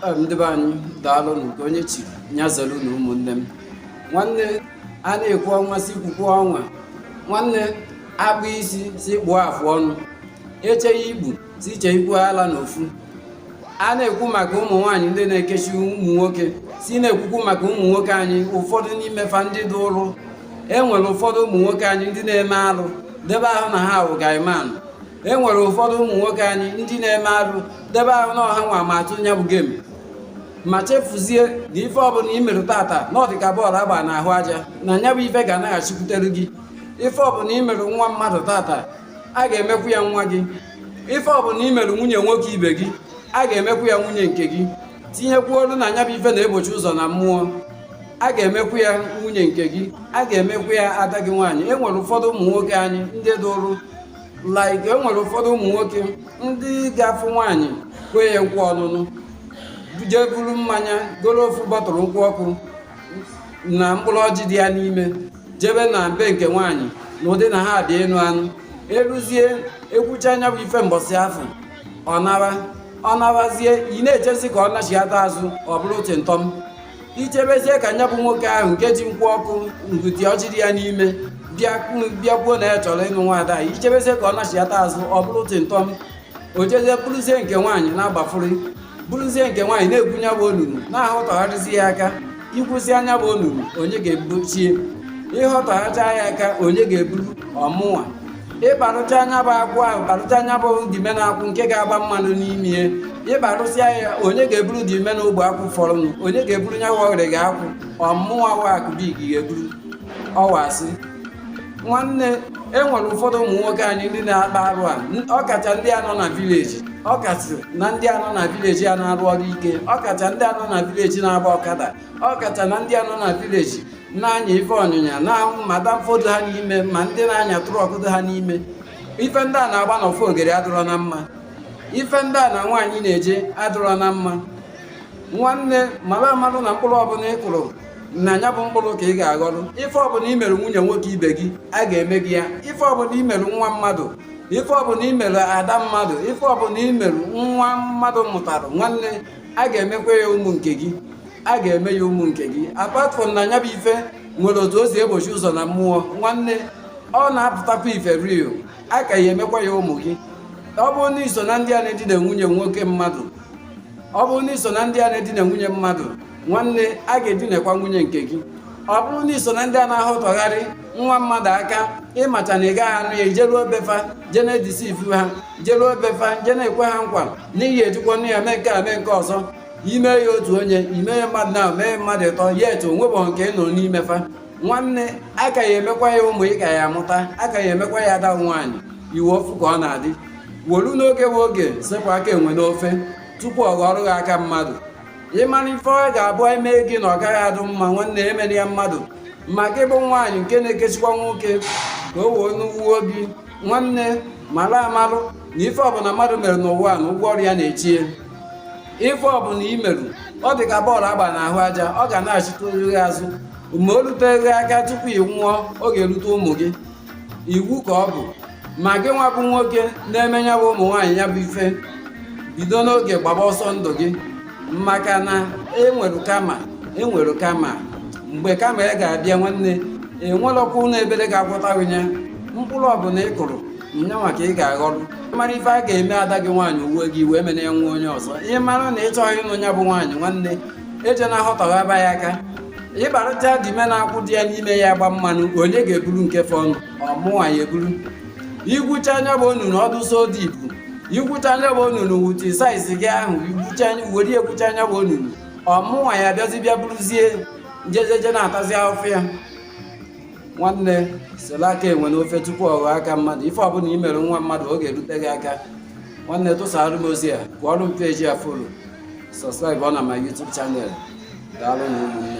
ndị be anyị daalụ nke onye chiri nyazelu na ụmụnne m nwanne a na-ekwu ọnwa si kwukwu ọnwa nwanne akpụ isi si kpụọ afụ ọnụ echeghị igbu si iche ikwu ala n'ofu a na-ekwu maka ụmụ nwaanyị ndị na-ekechi ụmụ nwoke si na-ekwukwu maka ụmụ nwoke anyị ụfọdụ n'ime fa ndị dị ụrụ enwere ụfọdụ ụmụ nwoke anyị ndị na-eme alụ debe ahụ na ha awụgaimanụ enwere ụfọdụ ụmụ nwoke anyị ndị na-eme alụ debe ahụ na ọha nwa ma atụ nya bụ gem ma chefuzie na ife ọbụla i mere tata na ọdịka bọọlụ agba n'ahụ aja na nya bụ ife ga-anaghachikwutere gị ife ọbụla i mere nwa mmadụ tata a ga-emekwu ya nwa gị ife ọbụla i mere nwunye nwoke ibe gị a ga-emekwu ya nwunye nke gị tinyekwu olu na nya bụ ife na-egbochi ụzọ na mmụọ a ga-emekwu ya nwunye nke gị a ga-emekwu ya ada gị nwaanyị enwere ụfọdụ ụmụ nwoke anyị ndị dụrụ like enwere ụfọdụ ụmụ nwoke ndị ga-afụ nwaanyị kwee ya nkwa ọnụnụ jee buru mmanya goro ofu bọtụlụ nkwụ ọkụ na mkpụrụ ọjị dị ya n'ime jebe na be nke nwaanyị na ụdị na ha dị enu anụ eruzie ekwucha anya bụ ife mbọsị afọ ọ narazie ị na-echezi ka ọ nachighata azụ ọ bụrụ tịntọm ichebezie ka nya bụ nwoke ahụ nke ji nkwụ ọkụ ngụti ọjị dị ya n'ime bịakwuo na ya chọrọ ịnụ nwaada ichebezie ka ọ nachighata azụ ọ bụrụ tịntọm o jezie bụrụzie nke nwaanyị na-agbafuri bụrụzie nke nwaanyị na-egwunye bụ onunu na-ahụtọgharịzi ya aka ikwụsị anya bụ onunu onye ga-egbochie ịghọtọghacha ya aka onye ga-eburu ọmụnwa ịkparụcha anya bụ akwụ ahụ kparụcha anya bụ dime na akwụ nke ga-agba mmanụ n'ime ya ịkparụsịa ya onye ga-eburu dime na ogbe akwụ fọrọnụ onye ga-eburu nya wọgịrị ga akwụ ọmụnwa wakụbigi ga-eburu ọwasị nwanne enwere ụfọdụ ụmụ nwoke anyị ndị na-akpa arụ a ọkacha ndị a nọ na vileji ọkacha na ndị anọ na vileji a na-arụ ọrụ ike ọkacha ndị anọ na vileji na-agba ọkada ọkacha na ndị anọ na vileji na-anya ife ọnyịnya na-ahụ mata mfodo ha n'ime ma ndị na-anya trọk dị ha n'ime ife ndị a na-agba n'ofe ogere adịrọ na mma ife ndị a na nwaanyị na-eje adịrọ na mma nwanne mara amalụ na mkpụrụ ọbụla ị kụrụ na nya bụ mkpụrụ ka ị ga-aghọrọ ife ọbụla i mere nwunye nwoke ibe gị a ga-eme gị ya ife ọbụla i mere nwa mmadụ ife ọbụla i mere ada mmadụ ife ọbụla i mere nwa mmadụ mụtara nwanne a ga-emekwa ya ụmụ nke gị a ga-eme ya ụmụ nke gị apart from na nya bụ ife nwere otu o si egbochi ụzọ na mmụọ nwanne ọ na-apụtakwa ife real a ka ya emekwa ya ụmụ gị ọ bụrụ na iso na ndị a na-edina nwunye nwoke mmadụ ọ bụrụ na iso na ndị a na-edina nwunye mmadụ nwanne a ga-edinekwa nwunye nke gị ọ bụrụ na iso na ndị a na-ahụtọgharị nwa mmadụ aka ịmacha na ị gaghị anụ ya ijeruo befa je na-edisivu ha jeruo befa je na-ekwe ha nkwa n'ihi ejikwa nụ ya mee nke a mee nke ọzọ ime ya otu onye ime ya mmadụ na mee mmadụ ịtọ ya etu onwebọ nke ị nọ n'ime fa nwanne aka ya emekwa ya ụmụ ị ka ya amụta aka ya emekwa ya ada nwaanyị iwe ofu ka ọ na-adị wolu n'oge bụ oge sepụ aka enwe n'ofe tupu ọ ghọrọ gị aka mmadụ ịmara ife ọ ga-abụ eme gị na ọ gaghị adụ mma nwanne emere ya mmadụ ma gị bụ nwaanyị nke na-ekechikwa nwoke ka o wee n'uwe obi nwanne mara amalụ na ife ọbụla mmadụ mere n'ụwa na ụgwọ ọrụ ya na-echie ife ọbụla i merụ ọ dị ka bọọlụ agba n'ahụ aja ọ ga na-achịta gị azụ ma o rute gị aka tupu ị nwụọ ọ ga-erute ụmụ gị iwu ka ọ bụ ma gị nwa bụ nwoke na-eme ya bụ ụmụ nwaanyị ya bụ ife bido n'oge gbaba ọsọ ndụ gị maka na enwere kama mgbe kama ya ga-abịa nwanne enwerọkwa ụlọ ebere ga-agwọtaghị ya mkpụrụ ọbụla ị kụrụ nyanwa ka ị ga-aghọrọ ịmara ife a ga-eme ada gị nwaanyị uwe gị wee mere ya nwa onye ọzọ ịmara na ị chọghị ịnụ ya bụ nwaanyị nwanne eje na-ahọtọghaba ya aka ịkparịcha dime na-akwụ dị ya n'ime ya gba mmanụ onye ga-eburu nke fọnụ ọmụnwa ya eburu igwucha anya bụ onunu ọdụ so dị ibu igwucha anya bụ onunu wuti saizi gị ahụ were egwucha anya bụ onunu ọmụnwa ya bịazi bịa buruzie njejeje na-atazi ahụfụ ya nwanne sela aka enwe n'ofe tupu ọ ghọọ aka mmadụ ife ọbụla i mere nwa mmadụ ọ ga-erute gị aka nwanne tụsara m ozi a gụọrụ m peji a folo sọskraịbụ ọ na ma YouTube chanel daalụ na ụmụnne